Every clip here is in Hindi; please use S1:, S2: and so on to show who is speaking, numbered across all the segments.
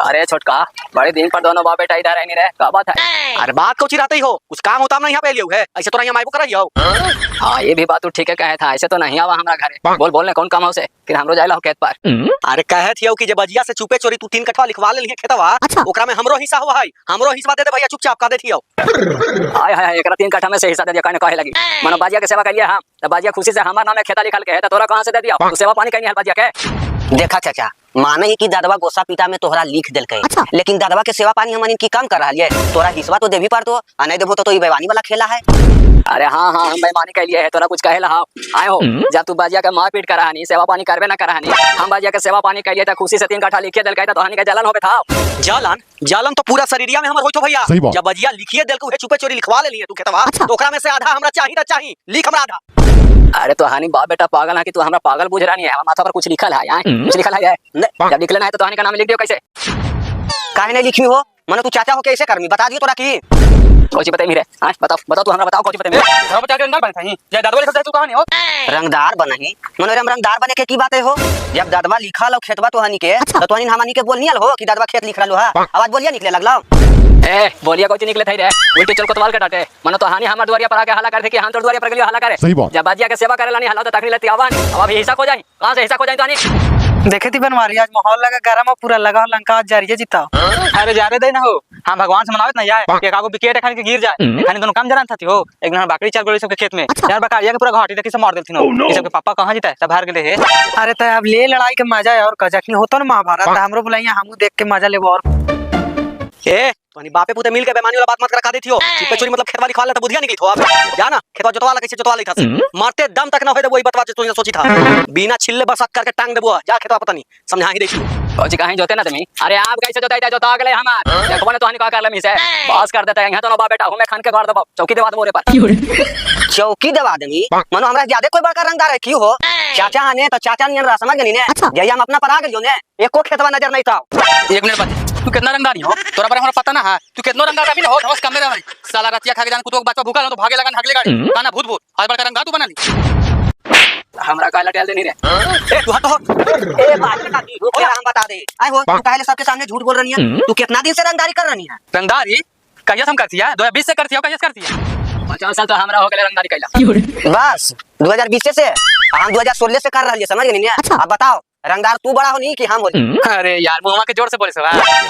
S1: अरे छोटका, बड़े दिन पर दोनों बाप बेटा इधर नहीं रहे, क्या बात है?
S2: अरे बात कौची रहती हो, कुछ काम होता ना यहाँ पे लियो है, ऐसे तो यहाँ माइबो कर रही हो।
S1: हाँ ये भी बात तू ठीक है कहे था, ऐसे तो नहीं आवा हमरा घरे। बोल बोलने कौन काम हो से फिर हमरो जाइला हो खेत पर।
S2: अरे कहे थी कि जे बजिया से चुपे चोरी तू 3 कट्ठा लिखवा ले लिए खेतवा, ओकरा में हमरो हिस्सा हुआ है, हमरो हिस्सा दे दे भैया, चुपचाप का देथियो।
S1: हाय हाय एकरा 3 कट्ठा में से हिस्सा दे दिया, कहने कहे लगी मनो बाजिया के सेवा करिए हम, तो बाजिया खुशी से हमार नाम में खेता लिखल के है, तो तोरा कहां से दे दिया? तू सेवा पानी कहनी है बाजिया के।
S3: देखा चाचा, माने ही कि दादवा गोसा पिता में तोहरा लिख दिल के, लेकिन दादवा के सेवा पानी हमन की काम कर रहा है, तोरा हिस्सा तो देवी पर तो नहीं देबो तो ये बेईमानी वाला खेला है।
S1: अरे हाँ हाँ हम बेईमानी के लिए है, तोरा कुछ कहे ला आए हो? जब तू बाजिया के मार पीट करानी, सेवा पानी करबे ना करानी, हम बाजिया के सेवा पानी करिए, तो खुशी से 3 कट्ठा लिखिए दिल के, तो हानि के जलन होबे था।
S2: जलन जलन तो पूरा शरीरिया में हमर होई तो भैया, जब बजिया लिखिए दिल के चुपे चोरी लिखवा ले लिए तू खेतवा, तो ओकरा में से आधा हमरा चाहिए, लिख हमरा आधा।
S1: अरे तो हानि बाप बेटा पागल है कि तू हमरा पागल बुझ रहा नहीं है? हमारे माथा पर कुछ लिखल है यहाँ, कुछ लिखल है? जब लिखना है तो हानि का नाम लिख दियो कैसे?
S3: काहे नहीं लिखी हो? मने तू चाचा हो कैसे करमी बता दियो तोरा की।
S1: कोची पता मेरे, हां बताओ तू हमरा बताओ कोची पता मेरे।
S2: घर बचा के रंगदार बन थाई, जे दादवा लिखल तू कहां नहीं हो?
S3: रंगदार बनही मने रंगदार बने के की बात है हो? जब दादवा लिखा लो खेतवा तो हनी के, तो तोहनी हमनी के बोलनियल हो कि दादवा खेत लिख रहलो है, आवाज बोलिया निकले लगला।
S1: ए बोलिया कोची निकले थई रे, उल्टी चल कोतवाल के डांटे। मने तो हानि हमर दुआरिया पर आके हल्ला कर दे कि हम तोर दुआरिया पर गलियो हल्ला करे। जब बाजिया के सेवा करेला नहीं हल्ला तो तकरी लेती आवान, अब अभी हिस्सा को जाई, कहां से हिस्सा को जाई? तो हानि
S4: देखे थी बनवारी आज माहौल लगा गरम और पूरा लगा लंका आज जारी जीता।
S5: अरे जा रे दे ना हो, हम भगवान से मनावत नहीं जाए कि कागो विकेट खाने के गिर जाए, खाने दोनों काम जरान थाती हो। एक दिन बाकरी 4 गोली सबके खेत में यार बकारिया के पूरा घाटी देखी से मार देलथिन हो। ये सबके पापा कहां जीता है, सब हार गेले है।
S4: अरे तो अब ले लड़ाई के मजा है और कजखनी होतो ना महाभारत, हमरो बुलाइया हमू देख के मजा लेबो। और
S2: ए तोनी बापे पुते मिल के बेईमानी वाला बात मत करा देथियो, चुपे चोरी मतलब खेतवा लिखवा ले तो बुधिया निकली थो। अब जा ना खेतवा जोतवा ला कैसे जोतवा लेथा से, मारते दम तक ना होय दे वही बतवा तू सोची था, बिना छिल्ले बरसात करके टांग देबो। जा खेतवा पता नहीं समझा ही देखियो
S1: कोची कहीं जोते ना तुमी। अरे आप कैसे जोताई दे, जोता गले हमार देखो ने तो हानि का कर लमी से पास कर देता है। यहां तो ना बाप बेटा हूं मैं खान के गाड़ दबा, चौकी दबा दे मोरे पर।
S3: चौकी दबा देमी मनो हमरा ज्यादा कोई बड़का रंगदार है की हो? चाचा आने तो चाचा नियन रहा समझ गनी ने, जय हम अपना पर आ गेलियो ने, एको खेतवा नजर नहीं था।
S5: 1 मिनट बाद तू कितना रंगदार हो, तोरा बारे हमरा पता ना है, तू कितना रंगदार अभी ना हो। धमस कम रे भाई साला रतिया खा के जान कुतो बच्चा भूखा तो भागे लगन हगले गाड़ी काना भूत भूत आज बड़का रंगदार तू बना ली।
S1: हमरा काला टेल दे नहीं रे।
S2: ए तू हट हो,
S3: ए बात का की हो क्या हम बता दे। आए हो तू पहले सबके सामने झूठ बोल रही है, तू कितना दिन से रंगदारी कर रही है?
S5: रंगदारी कहिया हम करती है 2020 से करती है, कहिया से करती है?
S1: 50 साल तो हमरा हो गेले रंगदारी कैला।
S3: बस 2020 से हम 2016 से कर रही समझ गई ने। अब बताओ रंगदार तू बड़ा हो नहीं कि हम हो?
S5: अरे यार मुंहवा के जोर से बोले सब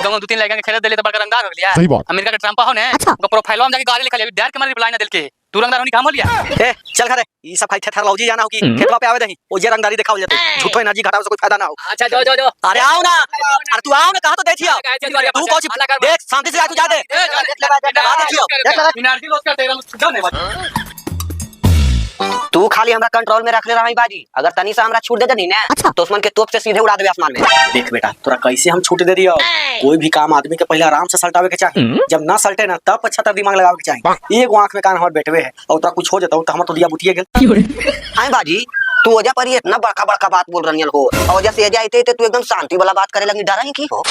S5: गांव 2-3 लड़का के खेल देले तो बड़का रंगदार हो गया। अमेरिका के ट्रम्प हो ने उनका प्रोफाइलवा में जाके गाड़ी लिखा ले, डर के मारे रिप्लाई ना दिल के तू रंगदार होनी काम हो लिया।
S2: ए चल घरे ई सब खाई थेथर लौजी जाना हो कि खेतवा पे आवे दही ओ जे रंगदारी दिखाओ जते झूठो एनर्जी घटाओ से कोई फायदा ना हो।
S1: अच्छा जो जो जो
S2: अरे आओ ना, अरे तू आओ ना, कहां तो देखियो तू कोची देख शांति से आ, तू जा दे
S5: एनर्जी लॉस करते रहल जाने वाला।
S3: तू खाली हमरा कंट्रोल में रख ले रहा बाजी, अगर तनी से हमरा छूट दे दे ना तो उस्मान के तोप से सीधे उड़ा देबे आसमान में।
S2: देख बेटा तोरा कैसे हम छूट दे दियो, कोई भी काम आदमी के पहले आराम से सल्टावे के चाहिए, जब ना सल्टे ना तब अच्छा दिमाग लगावे के चाहिए। एक आंख में कान हमर बैठवे है और तोरा कुछ हो जाता तो हमर तो दिया बुतिए गेल।
S3: हां बाजी तू वजह पर इतना बड़का बड़का बात बोल रही हो, और जैसे एजा आते तू एकदम शांति वाला बात करे लगी, डरा की हो?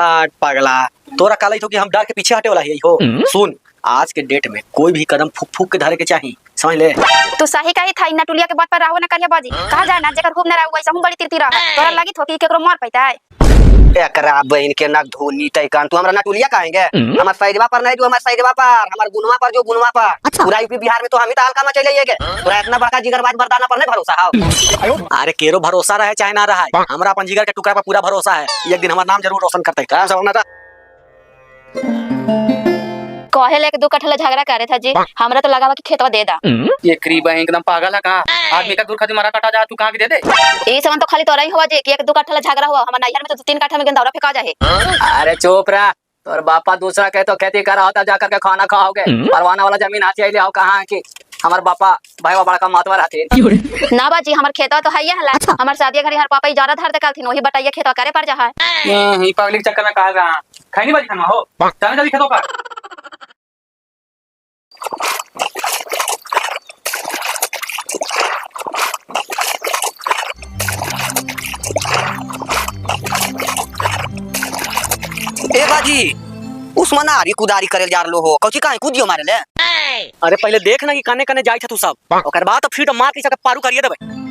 S2: हट पगला, तोरा काले तो कि हम डर के पीछे हटे वाला है हो। सुन आज के डेट में कोई भी कदम फूक फूक के धरे के चाहिए, समझ ले।
S6: तू सही कही था, इना टुलिया के बात पर राहो ना करिया बाजी, कहा जाए ना जेकर खूब न रहू वैसा हम बड़ी तिरती रहा तोरा लगी थो कि केकरो मार पैता है।
S3: एकरा बहन के नक धोनी तैकान तू हमरा ना टुलिया कहेंगे? हमर साइडवा पर नहीं, जो हमर साइडवा पर हमर गुनवा पर जो गुनवा पर पूरा यूपी बिहार में तो हम ही ताल का मचैले के तोरा इतना बड़का जिगरबाज मर्दाना पर नहीं भरोसा हो?
S2: अरे केरो भरोसा रहे चाहे ना रहे, हमरा अपन जिगर के टुकड़ा पर पूरा भरोसा है, एक दिन हमारा नाम जरूर रोशन करते है। का समझना था?
S6: कहे लेके 2 कट्ठा झगड़ा करे था जी, हमरा तो लगावा कि खेतवा दे दा।
S5: ये करीब है एकदम पागल है का आदमी का दूर खाती मारा काटा जा, तू कहां के दे दे?
S6: ए समन तो खाली तोरा ही हुआ जे कि 1-2 कट्ठा झगड़ा हुआ, हमर नैहर में तो 3 कट्ठा में गेंदा फेंका जाए।
S1: अरे चुप रह, तोर बापा दूसरा के तो खेती करा होता जाकर के खाना खाओगे, परवाना वाला जमीन हाथी आइले हो कहां की हमार बापा भाईवा बड़का मातवर हथिन
S6: ना बाजी हमर खेतवा तो हइया हला, हमर शादी घरी हर पापा इजारा धर दे कालथिन वही बटाइया खेतवा करे पर जा है।
S5: ही पब्लिक चक्कर में कहा रहा खैनी बाजी खाना हो, चल जल्दी खेतों पर।
S3: ए बाजी उस्मान आरी कुदारी करे जा रलो हो, कौची काहे कूदियो मारे ले?
S2: अरे पहले देख ना कि कने कने जाई छ तू सब, ओकर बाद तो फीट मार के सके पारू करिए देबे।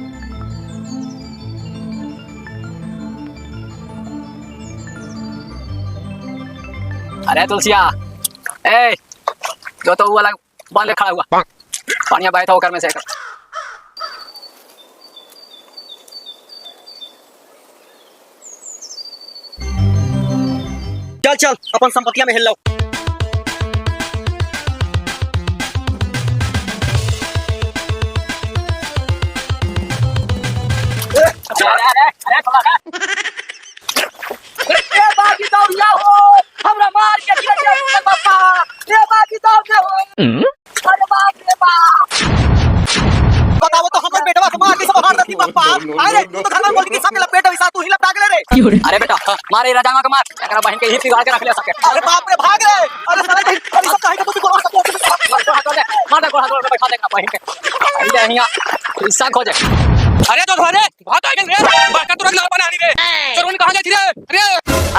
S1: अरे तुलसिया ए जो तो वो वाला बांध ले खड़ा हुआ पानी बैठा होकर में से कर
S2: चल चल अपन संपत्तियां में हिल लो।
S1: अरे थोड़ा सा ए बाकी तो लाओ हमरा मार के गिर जाए पापा ए बाकी तो लाओ अरे बाप रे बाप
S2: बताओ तो हमर बेटवा के मार के सब हार देती पापा। अरे तू तो घर में बोल के सब लपेट वैसा तू ही लपटा के ले रे।
S1: अरे बेटा मारे राजामा का मार एकरा बहन के हित बिगाड़ के रख ले सके
S2: अरे बाप रे भाग रे। अरे साला कहीं सब काहे के तू को सब
S1: मार दे बैठा देगा बहन के अइले हिया हिस्सा खो जाए।
S5: अरे तो धरे भाग आगे रे बड़का तुरंत लाल बनानी रे चोरवन कहां जाती रे अरे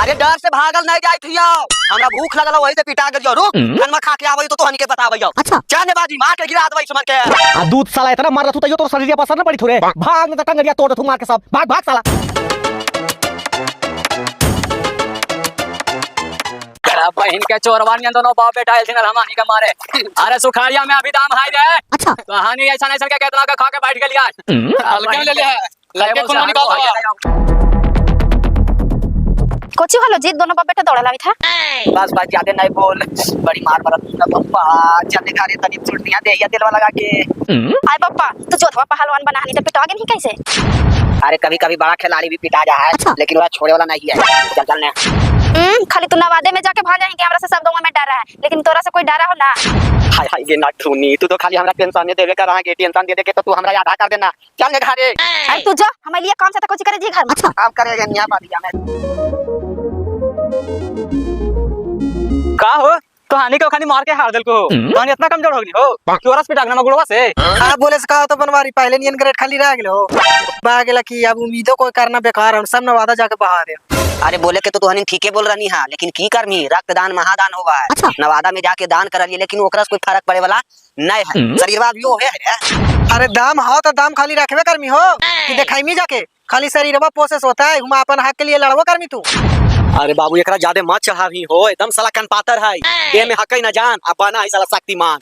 S3: अरे डर से भागल नहीं जाई थी हमरा भूख लगल वही से पिटा गेल रुक खाना खा के आबै तो तोहनी के बताबै अच्छा चाने बाजी मार के गिरा देबै समझ के
S2: आ दूध साला इतना मार तू तो शरीर पर असर न पड़ी थोड़े भाग न टंगरिया तोड़ तू मार के सब भाग भाग साला।
S1: बहन के चोरवानियन दोनों बाप बेटा ऐसे हमानी का मारे। अरे सुखाड़िया में अभी दाम हाई रे अच्छा कहानी ऐसा नहीं के कितना का खा के बैठ गया
S5: हल्के में ले ले लड़के खून निकाल दो
S6: कोची हलो जीत दोनों बाप बेटा दौड़ा लावी था
S3: बस बस ज्यादा नहीं बोल बड़ी मार मारत ना पप्पा चल दिखा रे तनी चुटनिया दे या तेलवा लगा के
S6: आय पप्पा तू जोधवा पहलवान बनानी तो पिटोगे नहीं कैसे।
S3: अरे कभी कभी बड़ा खिलाड़ी भी पिटा जा है लेकिन वो छोड़े वाला नहीं है चल चलने
S6: खाली तू नवादे में जाके भाग जाएंगे हमरा से सब गांव में डर रहा है लेकिन तोरा से कोई डरा हो ना।
S3: हाय हाय ये नाटूनी तू तो खाली हमरा टेंशन देवे कर रहा है टेंशन दे दे के तो तू हमरा आधा कर देना चल ने घरे
S6: अरे तू जा हमारे लिए काम से तो कुछ करे जी घर में अच्छा
S3: काम करेगा निया बादिया में
S5: का हो तो हानि के खानी मार के हार दिल को हानि इतना कमजोर हो गई हो कि औरस पे डागना मगुड़वा से
S4: हां बोले से कहा तो बनवारी पहले नियन ग्रेड खाली रह गेलो बा गेला कि अब उम्मीदों कोई करना बेकार है सब नवादा जाके बहा दे।
S3: अरे बोले के तो तू हनी ठीके बोल रही हां लेकिन की करमी रक्तदान महादान होवा है अच्छा। नवादा में जाके दान करलिए लेकिन ओकरा से कोई फर्क पड़े वाला नहीं है शरीरवा भी हो है।
S4: अरे दाम हो तो दाम खाली रखबे करमी हो कि देखाई में जाके खाली शरीरवा प्रोसेस होता है हम अपन हक के लिए लड़बो करमी तू।
S2: अरे बाबू एकरा ज्यादा मत चढ़ावी हो एकदम साला कनपातर है ये में हक ही ना जान अब बना है साला शक्तिमान।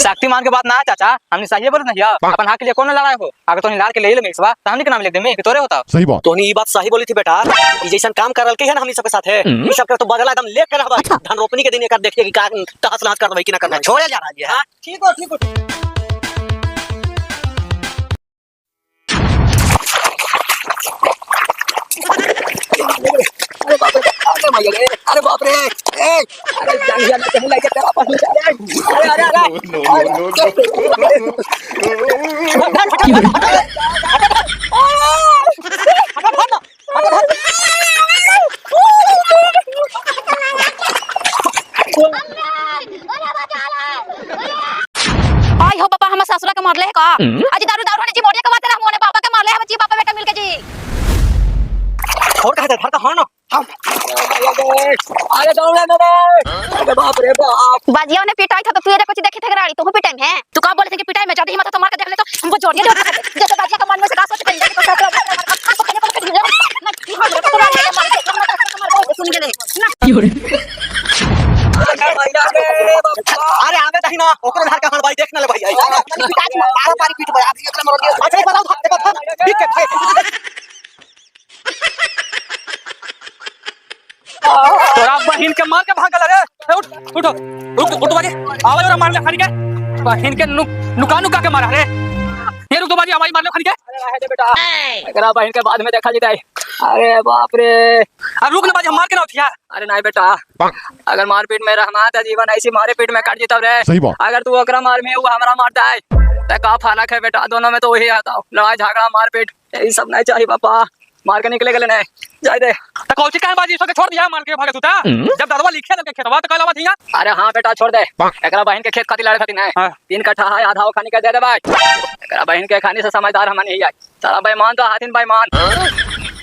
S5: शक्तिमान के बात ना चाचा हमने सही बोल नहीं अपन हक के लिए कौन लड़ाए हो अगर तोनी लाल के ले ले मेसवा तो हमने के नाम लिख दे में तोरे होता
S7: सही बात
S2: तोनी ये बात सही बोली थी बेटा ई जैसन काम करल के है ना हमनी सबके साथ है ई सब के तो बदला एकदम लेके रहबा धन रोपनी के दिन एकर देखिए कि का तहस नहस कर देबै कि ना करबै
S3: छोड़े जा रहा है।
S2: हां ठीक हो
S1: अरे बाप रे ए अरे जानिया ना कहीं लेके तेरा पास अरे अरे
S6: आई हो पापा हम ससुरा के मारले है का आज दारू दारू ने जी मोड़िया के बात रहा मोने पापा के मारले हम जी पापा बेटा मिलके जी
S2: छोड़ के धर का हां ना
S1: अरे दौड़े ना अरे बाप रे बाप
S6: बाजिया ने पिटाई था तो तू ये कुछ देखे थे गाड़ी तू पिटाई में है तू का बोले थे कि पिटाई में ज्यादा हिम्मत तो मार के देख ले तो हमको जोड़ दिया जैसे बाजिया का मन में से का सोच के तो सब सुन गेले
S2: अरे आवे दही ना ओकरो घर का हण भाई देखना ले भाई
S3: पारा पारी पीट भाई आप एकरा मर दिया
S2: अच्छा बताओ देखो ठीक है
S5: तोरा बहन के मार के भागल रे उठ उठो रुक उठ बाजे आवाज और मार ले खानी के बहन के नुका नुका के मारा रे ये रुक तो बाजे आवाज मार ले खानी के
S1: अरे रहे दे बेटा एकरा बहन के बाद में देखा जीता अरे बाप रे
S5: अब रुक ना बाजे मार के ना उठिया
S1: अरे नहीं बेटा अगर मारपीट में रहमात है जीवन ऐसी मारे पीट में काट जीता रे
S7: सही बात
S1: अगर तू ओकरा मार में वो हमरा मारता है तो का फर्क है बेटा दोनों में तो वही आता लड़ाई झगड़ा मारपीट यही सब नहीं चाहिए पापा मार के निकले गले नहीं जाए दे
S5: तो कौची काहे बाजी इसके छोड़ दिया मार के भागे तू ता जब दादवा लिखे लगे खेतवा तो कहलावा थिया
S1: अरे हाँ बेटा छोड़ दे एकरा बहन के खेत खाती लड़े खाती नहीं 3 कट्ठा है आधा वो खानी का दे दे भाई एकरा बहन के खाने से समझदार हम नहीं आई सारा बेईमान तो हाथिन बेईमान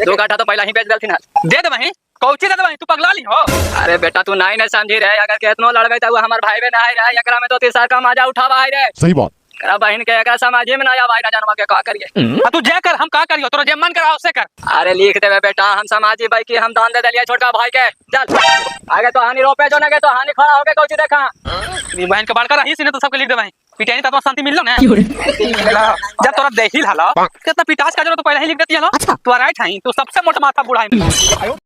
S1: 2 कट्ठा तो पहला ही बेच देलथिन
S5: दे दे वहीं कौची दे दे वहीं तू पगला ली हो
S1: अरे बेटा तू नहीं समझी रे अगर केतनो लड़बे तो हमार भाई बे नहीं रहे एकरा में तो 3 साल का मजा उठावा है रे
S7: सही बात
S1: एकरा बहन के एकरा समाजे में ना आया भाई ना जानवा के का करिए
S5: तू जे कर हम का करियो तोरा जे मन करा उससे कर
S1: अरे लिख देवे बेटा हम समाजी भाई की हम दान दे दिया छोटका भाई के चल आगे तो हानि रोपे जो ना के तो हानि खड़ा होके कौची देखा
S5: नी बहन के बालका रही सीने तो सबके लिख दे भाई पिटाई तब शांति मिल लो ना जब तोरा देखिल हला कितना पिटास का जरूरत तो पहले ही लिख देती हला तू राइट है तू सबसे मोटा माथा बुढ़ा है